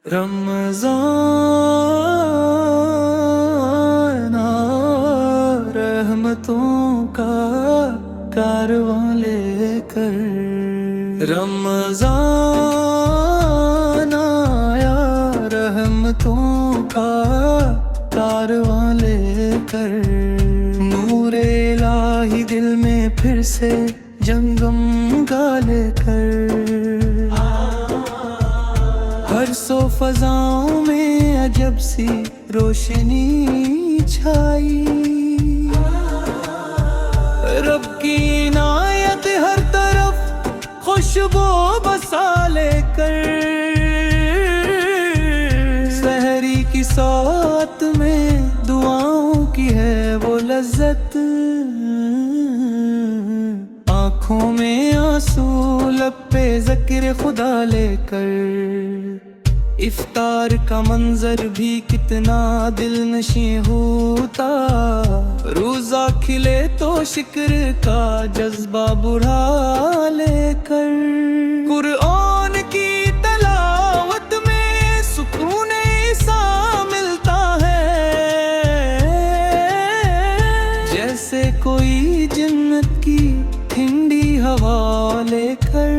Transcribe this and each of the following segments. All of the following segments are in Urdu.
رمضان رحمتوں کا کارواں لے کر، رمضان آیا رحمتوں کا کارواں لے کر، نور الہی دل میں پھر سے جگمگا لے کر، ہر سو فضاؤں میں عجب سی روشنی چھائی، رب کی عنایت ہر طرف خوشبو بسا لے کر، سحری کی سوت میں دعاؤں کی ہے وہ لذت، آنکھوں میں آنسو لب پہ ذکر خدا لے کر، افطار کا منظر بھی کتنا دل نشیں ہوتا، روزہ کھلے تو شکر کا جذبہ بڑھا لے کر، قرآن کی تلاوت میں سکون عیسیٰ ملتا ہے، جیسے کوئی جنت کی ٹھنڈی ہوا لے کر،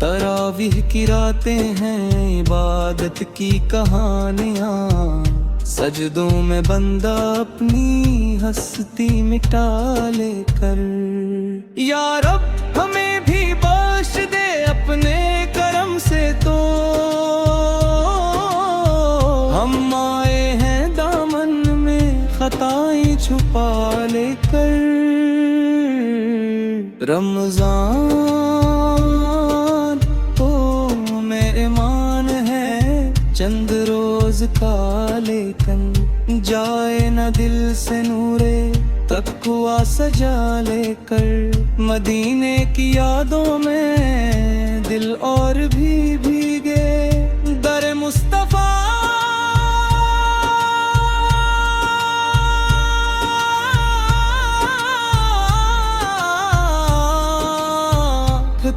تراویح کی راتیں ہیں عبادت کی کہانیاں، سجدوں میں بندہ اپنی ہستی مٹا لے کر، یا رب ہمیں بھی بخش دے اپنے کرم سے، تو ہم آئے ہیں دامن میں خطائیں چھپا لے کر، رمضان تو مہمان ہے چند روز کا، لیکن جائے نہ دل سے نورے تقویٰ سجا لے کر، مدینے کی یادوں میں دل اور بھی بھیگے، در مصطفیٰ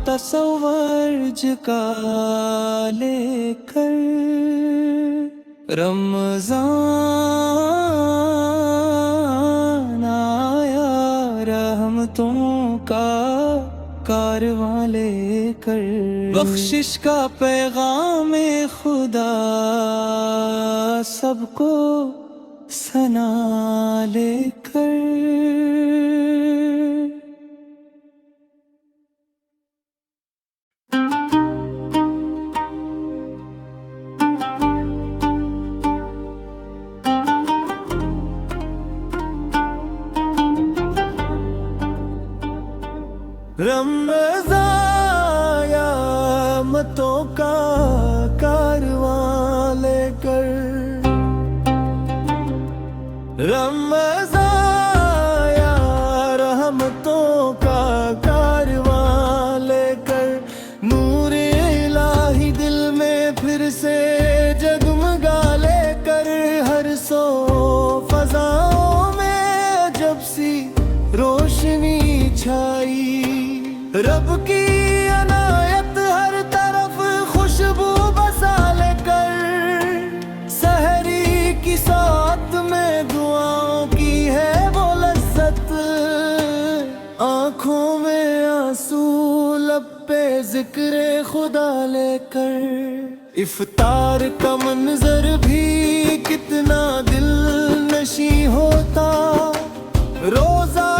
تصور جگا لے کر، رمضان آیا رحمتوں کا کارواں لے کر، بخشش کا پیغام خدا سب کو سنا لے کر۔ رمضان رحمتوں کا کارواں لے کر، رمضان رحمتوں کا کارواں لے کر، نور الہی دل میں پھر سے جگمگا لے کر، ہر سو فضاؤں میں عجب سی روشنی چھائی، رب کی عنایت ہر طرف خوشبو بسا لے کر، سحری کی سوت میں دعاؤں کی ہے وہ لذت، آنکھوں میں آنسو لب پہ ذکر خدا لے کر، افطار کا منظر بھی کتنا دل نشیں ہوتا، روزہ